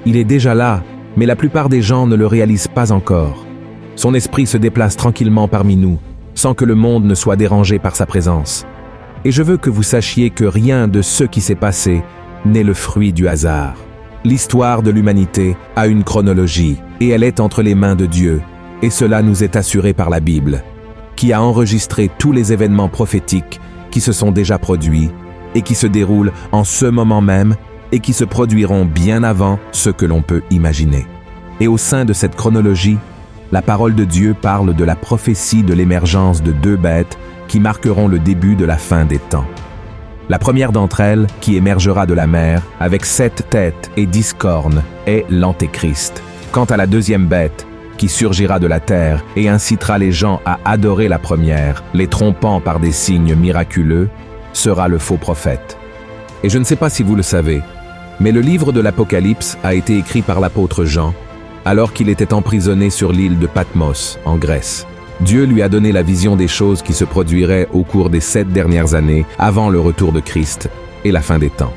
Il est déjà là, mais la plupart des gens ne le réalisent pas encore. Son esprit se déplace tranquillement parmi nous, sans que le monde ne soit dérangé par sa présence. Et je veux que vous sachiez que rien de ce qui s'est passé n'est le fruit du hasard. L'histoire de l'humanité a une chronologie, et elle est entre les mains de Dieu, et cela nous est assuré par la Bible, qui a enregistré tous les événements prophétiques qui se sont déjà produits, et qui se déroulent en ce moment même, et qui se produiront bien avant ce que l'on peut imaginer. Et au sein de cette chronologie, la parole de Dieu parle de la prophétie de l'émergence de 2 bêtes qui marqueront le début de la fin des temps. La première d'entre elles, qui émergera de la mer, avec 7 têtes et 10 cornes, est l'Antéchrist. Quant à la deuxième bête, qui surgira de la terre et incitera les gens à adorer la première, les trompant par des signes miraculeux, sera le faux prophète. Et je ne sais pas si vous le savez, mais le livre de l'Apocalypse a été écrit par l'apôtre Jean, alors qu'il était emprisonné sur l'île de Patmos, en Grèce. Dieu lui a donné la vision des choses qui se produiraient au cours des 7 dernières années avant le retour de Christ et la fin des temps.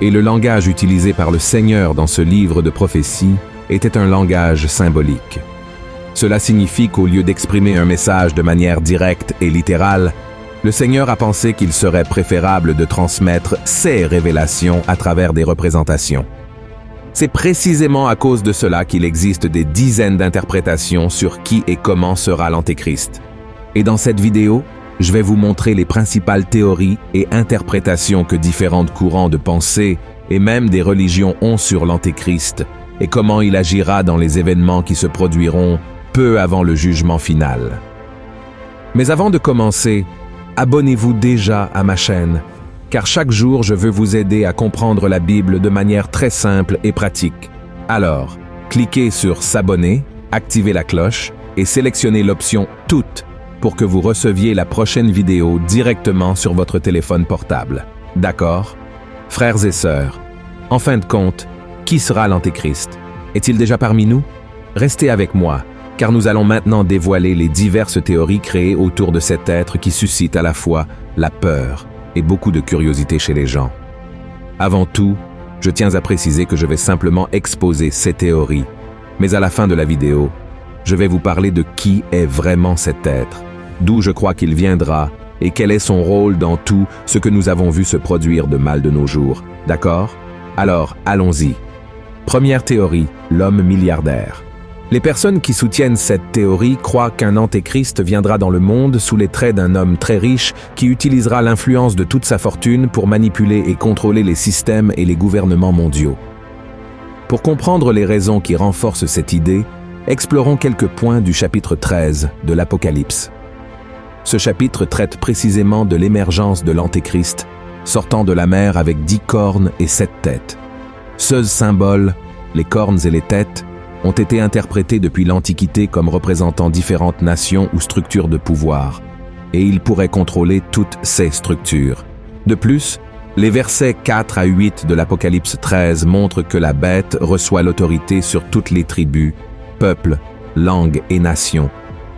Et le langage utilisé par le Seigneur dans ce livre de prophétie était un langage symbolique. Cela signifie qu'au lieu d'exprimer un message de manière directe et littérale, le Seigneur a pensé qu'il serait préférable de transmettre ses révélations à travers des représentations. C'est précisément à cause de cela qu'il existe des dizaines d'interprétations sur qui et comment sera l'Antéchrist. Et dans cette vidéo, je vais vous montrer les principales théories et interprétations que différents courants de pensée et même des religions ont sur l'Antéchrist et comment il agira dans les événements qui se produiront peu avant le jugement final. Mais avant de commencer, abonnez-vous déjà à ma chaîne, car chaque jour je veux vous aider à comprendre la Bible de manière très simple et pratique. Alors, cliquez sur s'abonner, activez la cloche et sélectionnez l'option Toutes pour que vous receviez la prochaine vidéo directement sur votre téléphone portable. D'accord? Frères et sœurs, en fin de compte, qui sera l'Antéchrist? Est-il déjà parmi nous? Restez avec moi, car nous allons maintenant dévoiler les diverses théories créées autour de cet être qui suscite à la fois la peur et beaucoup de curiosité chez les gens. Avant tout, je tiens à préciser que je vais simplement exposer ces théories, mais à la fin de la vidéo, je vais vous parler de qui est vraiment cet être, d'où je crois qu'il viendra et quel est son rôle dans tout ce que nous avons vu se produire de mal de nos jours. D'accord? Alors, allons-y. Première théorie, l'homme milliardaire. Les personnes qui soutiennent cette théorie croient qu'un antéchrist viendra dans le monde sous les traits d'un homme très riche qui utilisera l'influence de toute sa fortune pour manipuler et contrôler les systèmes et les gouvernements mondiaux. Pour comprendre les raisons qui renforcent cette idée, explorons quelques points du chapitre 13 de l'Apocalypse. Ce chapitre traite précisément de l'émergence de l'antéchrist, sortant de la mer avec 10 cornes et 7 têtes. Ce symbole, les cornes et les têtes, ont été interprétés depuis l'Antiquité comme représentant différentes nations ou structures de pouvoir, et il pourrait contrôler toutes ces structures. De plus, les versets 4 à 8 de l'Apocalypse 13 montrent que la bête reçoit l'autorité sur toutes les tribus, peuples, langues et nations,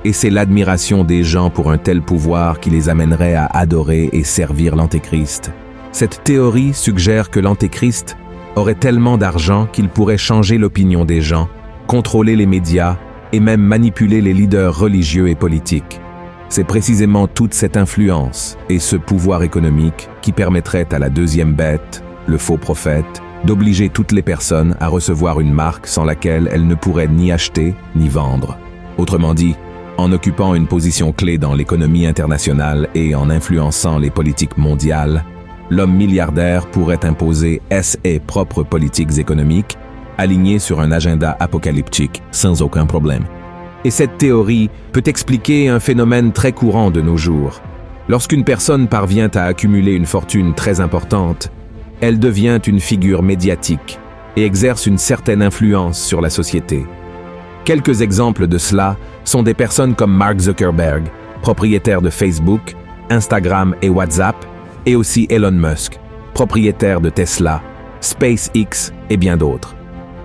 et c'est l'admiration des gens pour un tel pouvoir qui les amènerait à adorer et servir l'Antéchrist. Cette théorie suggère que l'Antéchrist aurait tellement d'argent qu'il pourrait changer l'opinion des gens, contrôler les médias et même manipuler les leaders religieux et politiques. C'est précisément toute cette influence et ce pouvoir économique qui permettrait à la deuxième bête, le faux prophète, d'obliger toutes les personnes à recevoir une marque sans laquelle elles ne pourraient ni acheter ni vendre. Autrement dit, en occupant une position clé dans l'économie internationale et en influençant les politiques mondiales, l'homme milliardaire pourrait imposer ses propres politiques économiques alignées sur un agenda apocalyptique sans aucun problème. Et cette théorie peut expliquer un phénomène très courant de nos jours. Lorsqu'une personne parvient à accumuler une fortune très importante, elle devient une figure médiatique et exerce une certaine influence sur la société. Quelques exemples de cela sont des personnes comme Mark Zuckerberg, propriétaire de Facebook, Instagram et WhatsApp, et aussi Elon Musk, propriétaire de Tesla, SpaceX et bien d'autres.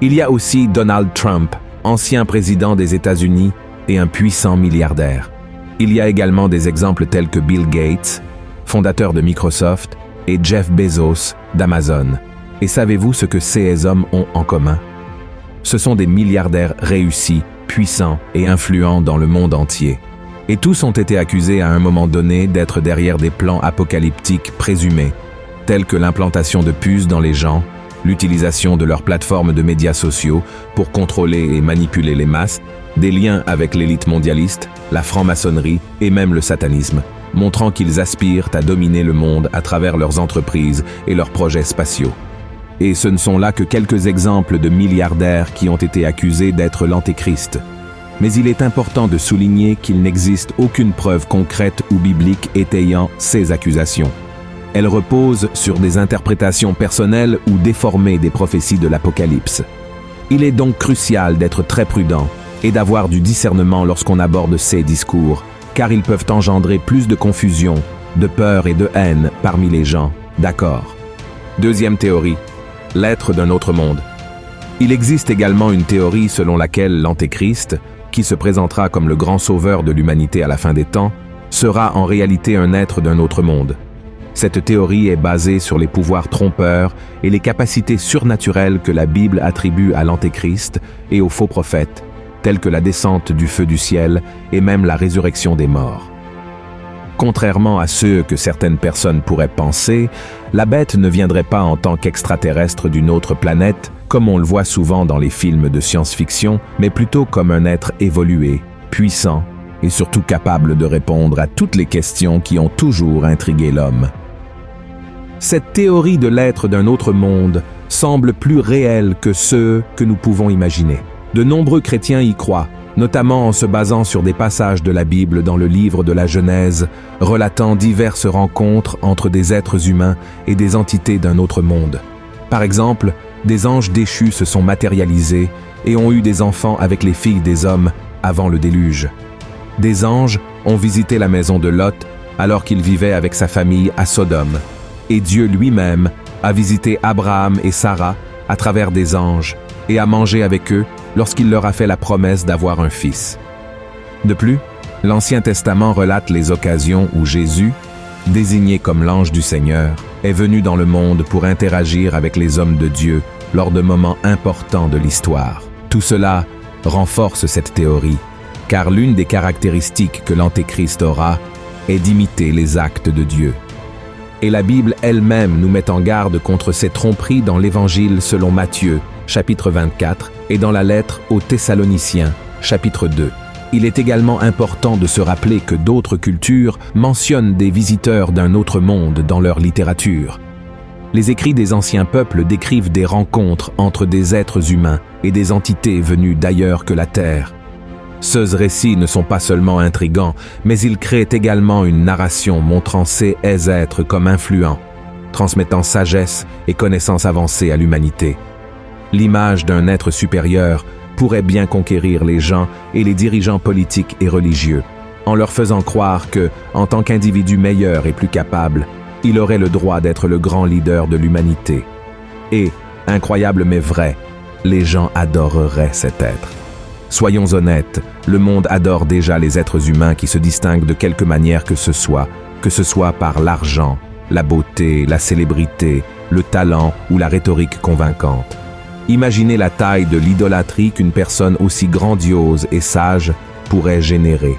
Il y a aussi Donald Trump, ancien président des États-Unis et un puissant milliardaire. Il y a également des exemples tels que Bill Gates, fondateur de Microsoft, et Jeff Bezos d'Amazon. Et savez-vous ce que ces hommes ont en commun? Ce sont des milliardaires réussis, puissants et influents dans le monde entier. Et tous ont été accusés à un moment donné d'être derrière des plans apocalyptiques présumés, tels que l'implantation de puces dans les gens, l'utilisation de leurs plateformes de médias sociaux pour contrôler et manipuler les masses, des liens avec l'élite mondialiste, la franc-maçonnerie et même le satanisme, montrant qu'ils aspirent à dominer le monde à travers leurs entreprises et leurs projets spatiaux. Et ce ne sont là que quelques exemples de milliardaires qui ont été accusés d'être l'Antéchrist. Mais il est important de souligner qu'il n'existe aucune preuve concrète ou biblique étayant ces accusations. Elles reposent sur des interprétations personnelles ou déformées des prophéties de l'Apocalypse. Il est donc crucial d'être très prudent et d'avoir du discernement lorsqu'on aborde ces discours, car ils peuvent engendrer plus de confusion, de peur et de haine parmi les gens. D'accord. Deuxième théorie, l'être d'un autre monde. Il existe également une théorie selon laquelle l'Antéchrist, qui se présentera comme le grand sauveur de l'humanité à la fin des temps, sera en réalité un être d'un autre monde. Cette théorie est basée sur les pouvoirs trompeurs et les capacités surnaturelles que la Bible attribue à l'Antéchrist et aux faux prophètes, tels que la descente du feu du ciel et même la résurrection des morts. Contrairement à ce que certaines personnes pourraient penser, la bête ne viendrait pas en tant qu'extraterrestre d'une autre planète, comme on le voit souvent dans les films de science-fiction, mais plutôt comme un être évolué, puissant et surtout capable de répondre à toutes les questions qui ont toujours intrigué l'homme. Cette théorie de l'être d'un autre monde semble plus réelle que ceux que nous pouvons imaginer. De nombreux chrétiens y croient, notamment en se basant sur des passages de la Bible dans le livre de la Genèse, relatant diverses rencontres entre des êtres humains et des entités d'un autre monde. Par exemple, des anges déchus se sont matérialisés et ont eu des enfants avec les filles des hommes avant le déluge. Des anges ont visité la maison de Lot alors qu'il vivait avec sa famille à Sodome. Et Dieu lui-même a visité Abraham et Sarah à travers des anges et a mangé avec eux lorsqu'il leur a fait la promesse d'avoir un fils. De plus, l'Ancien Testament relate les occasions où Jésus, désigné comme l'ange du Seigneur, est venu dans le monde pour interagir avec les hommes de Dieu lors de moments importants de l'histoire. Tout cela renforce cette théorie, car l'une des caractéristiques que l'Antéchrist aura est d'imiter les actes de Dieu. Et la Bible elle-même nous met en garde contre ces tromperies dans l'Évangile selon Matthieu, chapitre 24, et dans la lettre aux Thessaloniciens, chapitre 2. Il est également important de se rappeler que d'autres cultures mentionnent des visiteurs d'un autre monde dans leur littérature. Les écrits des anciens peuples décrivent des rencontres entre des êtres humains et des entités venues d'ailleurs que la Terre. Ces récits ne sont pas seulement intrigants, mais ils créent également une narration montrant ces êtres comme influents, transmettant sagesse et connaissances avancées à l'humanité. L'image d'un être supérieur pourrait bien conquérir les gens et les dirigeants politiques et religieux, en leur faisant croire que, en tant qu'individu meilleur et plus capable, il aurait le droit d'être le grand leader de l'humanité. Et, incroyable mais vrai, les gens adoreraient cet être. Soyons honnêtes, le monde adore déjà les êtres humains qui se distinguent de quelque manière que ce soit par l'argent, la beauté, la célébrité, le talent ou la rhétorique convaincante. Imaginez la taille de l'idolâtrie qu'une personne aussi grandiose et sage pourrait générer.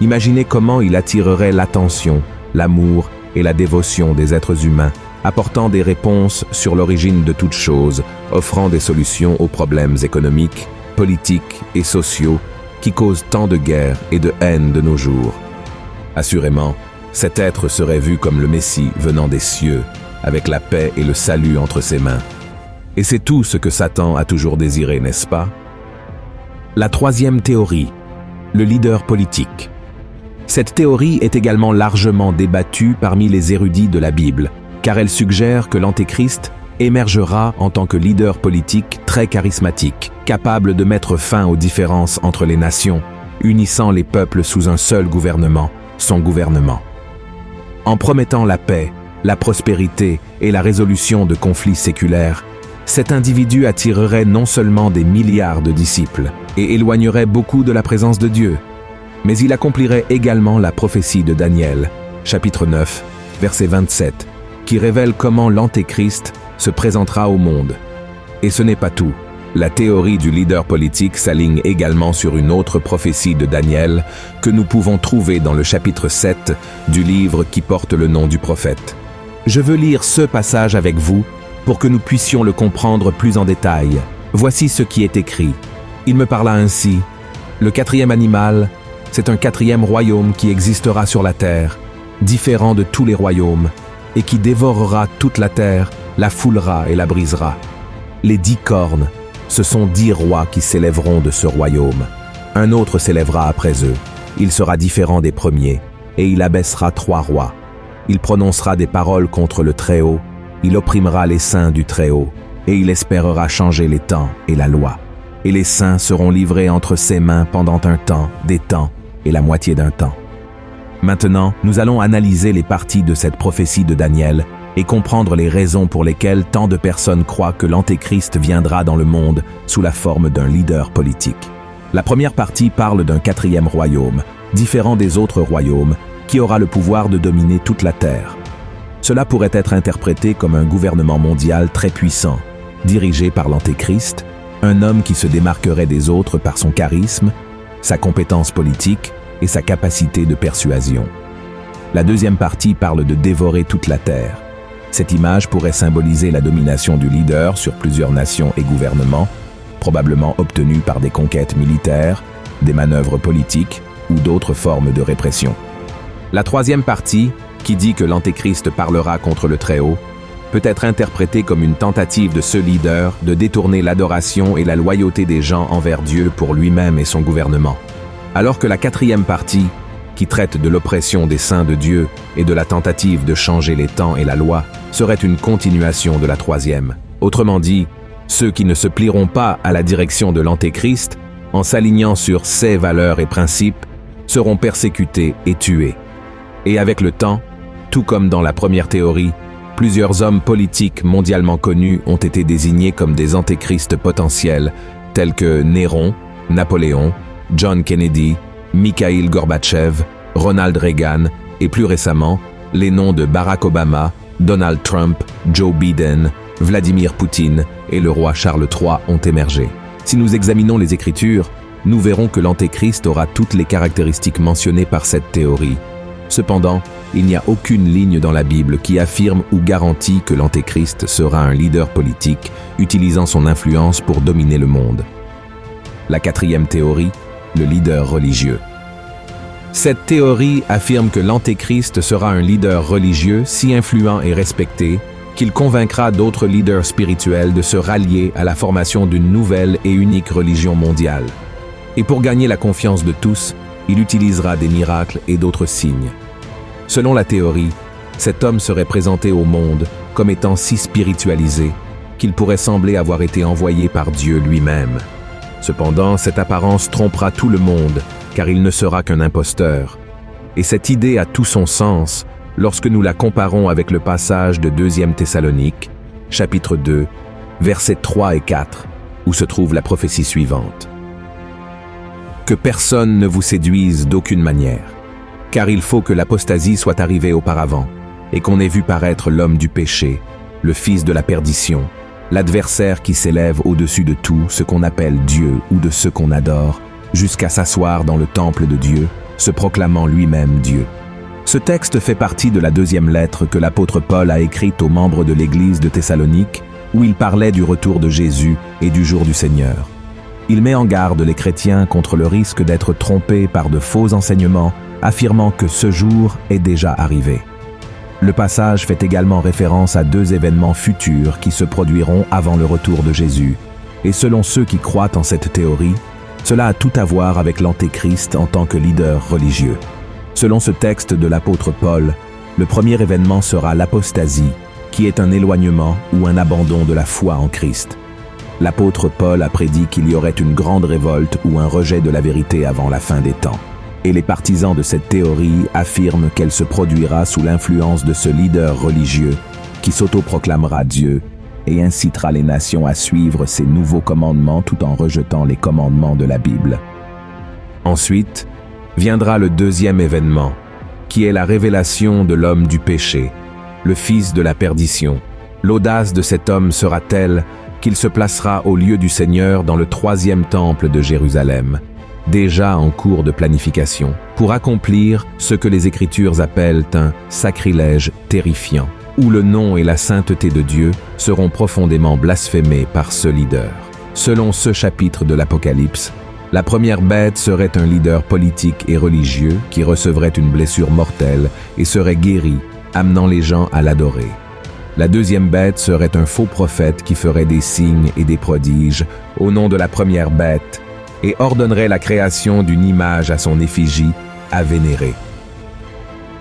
Imaginez comment il attirerait l'attention, l'amour et la dévotion des êtres humains, apportant des réponses sur l'origine de toute chose, offrant des solutions aux problèmes économiques, politiques et sociaux qui causent tant de guerres et de haine de nos jours. Assurément, cet être serait vu comme le Messie venant des cieux, avec la paix et le salut entre ses mains. Et c'est tout ce que Satan a toujours désiré, n'est-ce pas? La troisième théorie, le leader politique. Cette théorie est également largement débattue parmi les érudits de la Bible, car elle suggère que l'Antéchrist émergera en tant que leader politique très charismatique, capable de mettre fin aux différences entre les nations, unissant les peuples sous un seul gouvernement, son gouvernement. En promettant la paix, la prospérité et la résolution de conflits séculaires, cet individu attirerait non seulement des milliards de disciples et éloignerait beaucoup de la présence de Dieu, mais il accomplirait également la prophétie de Daniel, chapitre 9, verset 27, qui révèle comment l'Antéchrist se présentera au monde. Et ce n'est pas tout. La théorie du leader politique s'aligne également sur une autre prophétie de Daniel que nous pouvons trouver dans le chapitre 7 du livre qui porte le nom du prophète. Je veux lire ce passage avec vous pour que nous puissions le comprendre plus en détail. Voici ce qui est écrit. Il me parla ainsi. Le quatrième animal, c'est un quatrième royaume qui existera sur la terre, différent de tous les royaumes, et qui dévorera toute la terre, la foulera et la brisera. Les 10 cornes, ce sont 10 rois qui s'élèveront de ce royaume. Un autre s'élèvera après eux. Il sera différent des premiers, et il abaissera 3 rois. Il prononcera des paroles contre le Très-Haut, il opprimera les saints du Très-Haut, et il espérera changer les temps et la loi. Et les saints seront livrés entre ses mains pendant un temps, des temps et la moitié d'un temps. Maintenant, nous allons analyser les parties de cette prophétie de Daniel et comprendre les raisons pour lesquelles tant de personnes croient que l'Antéchrist viendra dans le monde sous la forme d'un leader politique. La première partie parle d'un quatrième royaume, différent des autres royaumes, qui aura le pouvoir de dominer toute la terre. Cela pourrait être interprété comme un gouvernement mondial très puissant, dirigé par l'Antéchrist, un homme qui se démarquerait des autres par son charisme, sa compétence politique et sa capacité de persuasion. La deuxième partie parle de dévorer toute la terre. Cette image pourrait symboliser la domination du leader sur plusieurs nations et gouvernements, probablement obtenue par des conquêtes militaires, des manœuvres politiques ou d'autres formes de répression. La troisième partie, qui dit que l'Antéchrist parlera contre le Très-Haut, peut être interprétée comme une tentative de ce leader de détourner l'adoration et la loyauté des gens envers Dieu pour lui-même et son gouvernement. Alors que la quatrième partie, qui traite de l'oppression des saints de Dieu et de la tentative de changer les temps et la loi, serait une continuation de la troisième. Autrement dit, ceux qui ne se plieront pas à la direction de l'Antéchrist, en s'alignant sur ses valeurs et principes, seront persécutés et tués. Et avec le temps, tout comme dans la première théorie, plusieurs hommes politiques mondialement connus ont été désignés comme des antéchrists potentiels, tels que Néron, Napoléon, John Kennedy, Mikhail Gorbatchev, Ronald Reagan et plus récemment, les noms de Barack Obama, Donald Trump, Joe Biden, Vladimir Poutine et le roi Charles III ont émergé. Si nous examinons les Écritures, nous verrons que l'Antéchrist aura toutes les caractéristiques mentionnées par cette théorie. Cependant, il n'y a aucune ligne dans la Bible qui affirme ou garantit que l'Antéchrist sera un leader politique utilisant son influence pour dominer le monde. La quatrième théorie, le leader religieux. Cette théorie affirme que l'Antéchrist sera un leader religieux si influent et respecté qu'il convaincra d'autres leaders spirituels de se rallier à la formation d'une nouvelle et unique religion mondiale. Et pour gagner la confiance de tous, il utilisera des miracles et d'autres signes. Selon la théorie, cet homme serait présenté au monde comme étant si spiritualisé qu'il pourrait sembler avoir été envoyé par Dieu lui-même. Cependant, cette apparence trompera tout le monde, car il ne sera qu'un imposteur. Et cette idée a tout son sens lorsque nous la comparons avec le passage de 2 Thessaloniques, chapitre 2, versets 3 et 4, où se trouve la prophétie suivante. Que personne ne vous séduise d'aucune manière, car il faut que l'apostasie soit arrivée auparavant, et qu'on ait vu paraître l'homme du péché, le fils de la perdition, l'adversaire qui s'élève au-dessus de tout ce qu'on appelle Dieu ou de ce qu'on adore, jusqu'à s'asseoir dans le temple de Dieu, se proclamant lui-même Dieu. Ce texte fait partie de la 2e lettre que l'apôtre Paul a écrite aux membres de l'église de Thessalonique, où il parlait du retour de Jésus et du jour du Seigneur. Il met en garde les chrétiens contre le risque d'être trompés par de faux enseignements, affirmant que ce jour est déjà arrivé. Le passage fait également référence à 2 événements futurs qui se produiront avant le retour de Jésus. Et selon ceux qui croient en cette théorie, cela a tout à voir avec l'Antéchrist en tant que leader religieux. Selon ce texte de l'apôtre Paul, le premier événement sera l'apostasie, qui est un éloignement ou un abandon de la foi en Christ. L'apôtre Paul a prédit qu'il y aurait une grande révolte ou un rejet de la vérité avant la fin des temps. Et les partisans de cette théorie affirment qu'elle se produira sous l'influence de ce leader religieux qui s'autoproclamera Dieu et incitera les nations à suivre ses nouveaux commandements tout en rejetant les commandements de la Bible. Ensuite, viendra le 2e événement, qui est la révélation de l'homme du péché, le fils de la perdition, L'audace de cet homme sera telle qu'il se placera au lieu du Seigneur dans le 3e temple de Jérusalem, déjà en cours de planification, pour accomplir ce que les Écritures appellent un sacrilège terrifiant, où le nom et la sainteté de Dieu seront profondément blasphémés par ce leader. Selon ce chapitre de l'Apocalypse, la première bête serait un leader politique et religieux qui recevrait une blessure mortelle et serait guéri, amenant les gens à l'adorer. La deuxième bête serait un faux prophète qui ferait des signes et des prodiges au nom de la première bête et ordonnerait la création d'une image à son effigie à vénérer.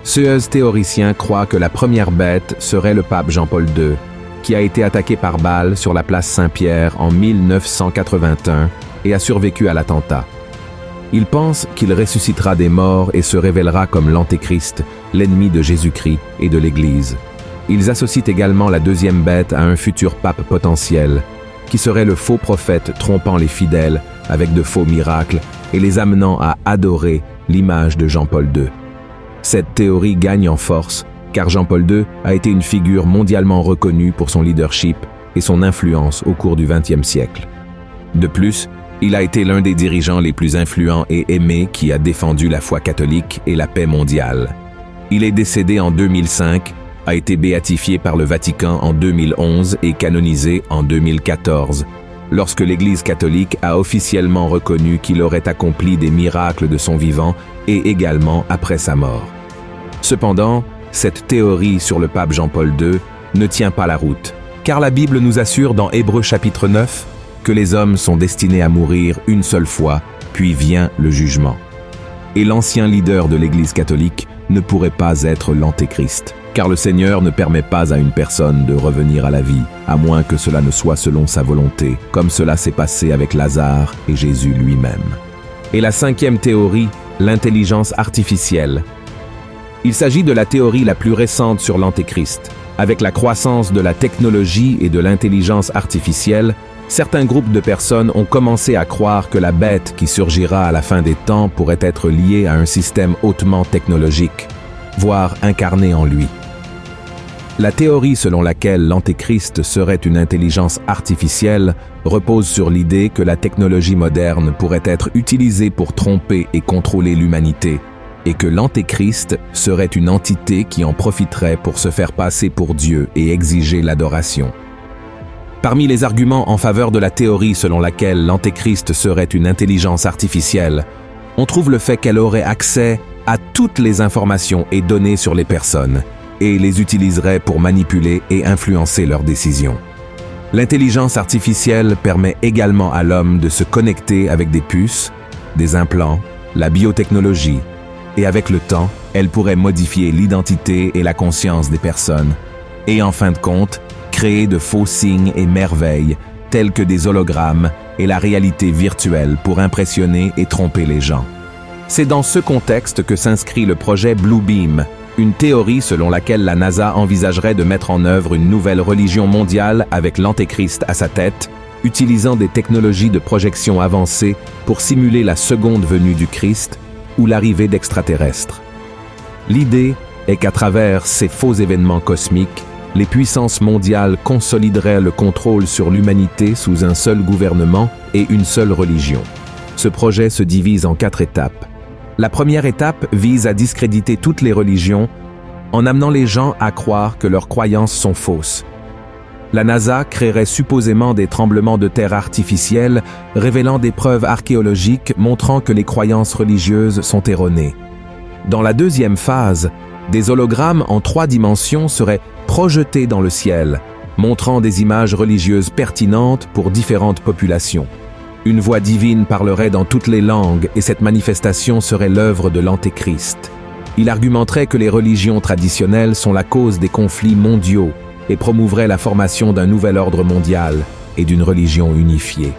Ce théoricien croit que la première bête serait le pape Jean-Paul II, qui a été attaqué par balle sur la place Saint-Pierre en 1981 et a survécu à l'attentat. Il pense qu'il ressuscitera des morts et se révélera comme l'Antéchrist, l'ennemi de Jésus-Christ et de l'Église. Ils associent également la deuxième bête à un futur pape potentiel, qui serait le faux prophète trompant les fidèles avec de faux miracles et les amenant à adorer l'image de Jean-Paul II. Cette théorie gagne en force, car Jean-Paul II a été une figure mondialement reconnue pour son leadership et son influence au cours du XXe siècle. De plus, il a été l'un des dirigeants les plus influents et aimés qui a défendu la foi catholique et la paix mondiale. Il est décédé en 2005, a été béatifié par le Vatican en 2011 et canonisé en 2014, lorsque l'Église catholique a officiellement reconnu qu'il aurait accompli des miracles de son vivant et également après sa mort. Cependant, cette théorie sur le pape Jean-Paul II ne tient pas la route, car la Bible nous assure dans Hébreux chapitre 9 que les hommes sont destinés à mourir une seule fois, puis vient le jugement. Et l'ancien leader de l'Église catholique ne pourrait pas être l'Antéchrist, car le Seigneur ne permet pas à une personne de revenir à la vie, à moins que cela ne soit selon sa volonté, comme cela s'est passé avec Lazare et Jésus lui-même. Et la 5e théorie, l'intelligence artificielle. Il s'agit de la théorie la plus récente sur l'Antéchrist. Avec la croissance de la technologie et de l'intelligence artificielle, certains groupes de personnes ont commencé à croire que la bête qui surgira à la fin des temps pourrait être liée à un système hautement technologique, voire incarné en lui. La théorie selon laquelle l'Antéchrist serait une intelligence artificielle repose sur l'idée que la technologie moderne pourrait être utilisée pour tromper et contrôler l'humanité, et que l'Antéchrist serait une entité qui en profiterait pour se faire passer pour Dieu et exiger l'adoration. Parmi les arguments en faveur de la théorie selon laquelle l'Antéchrist serait une intelligence artificielle, on trouve le fait qu'elle aurait accès à toutes les informations et données sur les personnes, et les utiliserait pour manipuler et influencer leurs décisions. L'intelligence artificielle permet également à l'homme de se connecter avec des puces, des implants, la biotechnologie, et avec le temps, elle pourrait modifier l'identité et la conscience des personnes, et en fin de compte, créer de faux signes et merveilles, tels que des hologrammes et la réalité virtuelle pour impressionner et tromper les gens. C'est dans ce contexte que s'inscrit le projet Bluebeam, une théorie selon laquelle la NASA envisagerait de mettre en œuvre une nouvelle religion mondiale avec l'Antéchrist à sa tête, utilisant des technologies de projection avancées pour simuler la seconde venue du Christ ou l'arrivée d'extraterrestres. L'idée est qu'à travers ces faux événements cosmiques, les puissances mondiales consolideraient le contrôle sur l'humanité sous un seul gouvernement et une seule religion. Ce projet se divise en 4 étapes. La première étape vise à discréditer toutes les religions en amenant les gens à croire que leurs croyances sont fausses. La NASA créerait supposément des tremblements de terre artificiels, révélant des preuves archéologiques montrant que les croyances religieuses sont erronées. Dans la deuxième phase, des hologrammes en 3 dimensions seraient projetés dans le ciel, montrant des images religieuses pertinentes pour différentes populations. Une voix divine parlerait dans toutes les langues et cette manifestation serait l'œuvre de l'Antéchrist. Il argumenterait que les religions traditionnelles sont la cause des conflits mondiaux et promouvrait la formation d'un nouvel ordre mondial et d'une religion unifiée.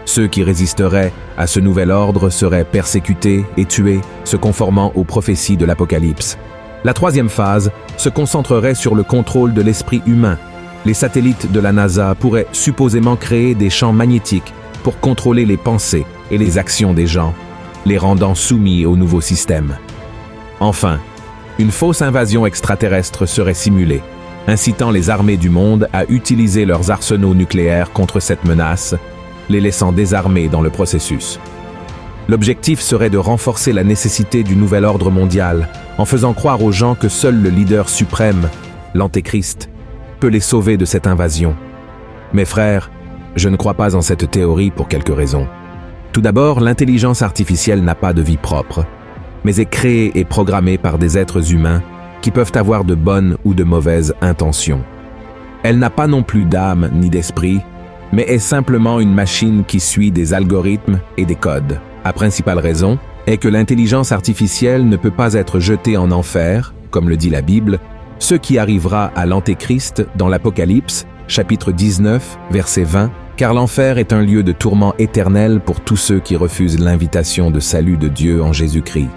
Ceux qui résisteraient à ce nouvel ordre seraient persécutés et tués, se conformant aux prophéties de l'Apocalypse. La troisième phase se concentrerait sur le contrôle de l'esprit humain. Les satellites de la NASA pourraient supposément créer des champs magnétiques pour contrôler les pensées et les actions des gens, les rendant soumis au nouveau système. Enfin, une fausse invasion extraterrestre serait simulée. incitant les armées du monde à utiliser leurs arsenaux nucléaires contre cette menace, les laissant désarmés dans le processus. L'objectif serait de renforcer la nécessité du nouvel ordre mondial, en faisant croire aux gens que seul le leader suprême, l'Antéchrist, peut les sauver de cette invasion. Mes frères, je ne crois pas en cette théorie pour quelques raisons. Tout d'abord, l'intelligence artificielle n'a pas de vie propre, mais est créée et programmée par des êtres humains qui peuvent avoir de bonnes ou de mauvaises intentions. Elle n'a pas non plus d'âme ni d'esprit, mais est simplement une machine qui suit des algorithmes et des codes. La principale raison est que l'intelligence artificielle ne peut pas être jetée en enfer, comme le dit la Bible, ce qui arrivera à l'Antéchrist dans l'Apocalypse, chapitre 19, verset 20, car l'enfer est un lieu de tourment éternel pour tous ceux qui refusent l'invitation de salut de Dieu en Jésus-Christ.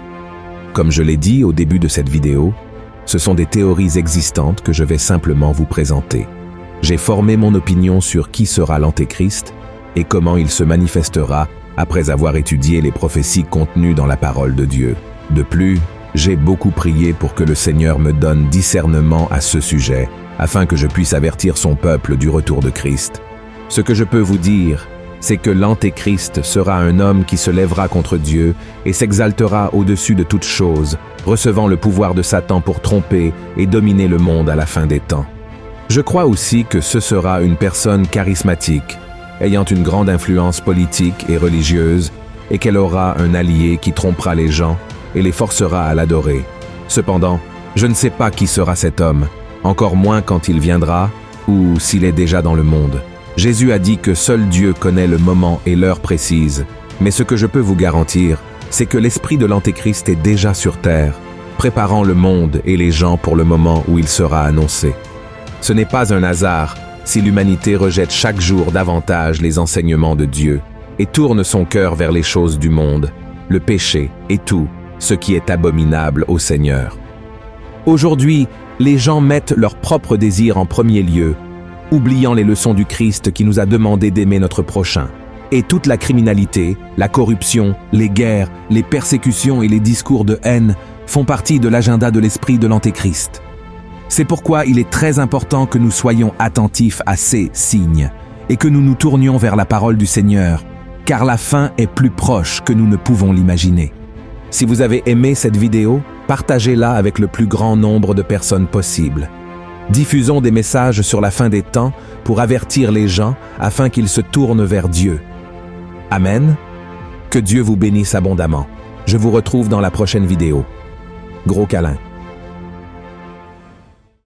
Comme je l'ai dit au début de cette vidéo, ce sont des théories existantes que je vais simplement vous présenter. J'ai formé mon opinion sur qui sera l'Antéchrist et comment il se manifestera après avoir étudié les prophéties contenues dans la parole de Dieu. De plus, j'ai beaucoup prié pour que le Seigneur me donne discernement à ce sujet, afin que je puisse avertir son peuple du retour de Christ. Ce que je peux vous dire, c'est que l'Antéchrist sera un homme qui se lèvera contre Dieu et s'exaltera au-dessus de toute chose, recevant le pouvoir de Satan pour tromper et dominer le monde à la fin des temps. Je crois aussi que ce sera une personne charismatique, ayant une grande influence politique et religieuse, et qu'elle aura un allié qui trompera les gens et les forcera à l'adorer. Cependant, je ne sais pas qui sera cet homme, encore moins quand il viendra ou s'il est déjà dans le monde. Jésus a dit que seul Dieu connaît le moment et l'heure précise, mais ce que je peux vous garantir, c'est que l'esprit de l'Antéchrist est déjà sur terre, préparant le monde et les gens pour le moment où il sera annoncé. Ce n'est pas un hasard si l'humanité rejette chaque jour davantage les enseignements de Dieu et tourne son cœur vers les choses du monde, le péché et tout ce qui est abominable au Seigneur. Aujourd'hui, les gens mettent leurs propres désirs en premier lieu, oubliant les leçons du Christ qui nous a demandé d'aimer notre prochain. Et toute la criminalité, la corruption, les guerres, les persécutions et les discours de haine font partie de l'agenda de l'esprit de l'Antéchrist. C'est pourquoi il est très important que nous soyons attentifs à ces signes et que nous nous tournions vers la parole du Seigneur, car la fin est plus proche que nous ne pouvons l'imaginer. Si vous avez aimé cette vidéo, partagez-la avec le plus grand nombre de personnes possible. Diffusons des messages sur la fin des temps pour avertir les gens afin qu'ils se tournent vers Dieu. Amen. Que Dieu vous bénisse abondamment. Je vous retrouve dans la prochaine vidéo. Gros câlin.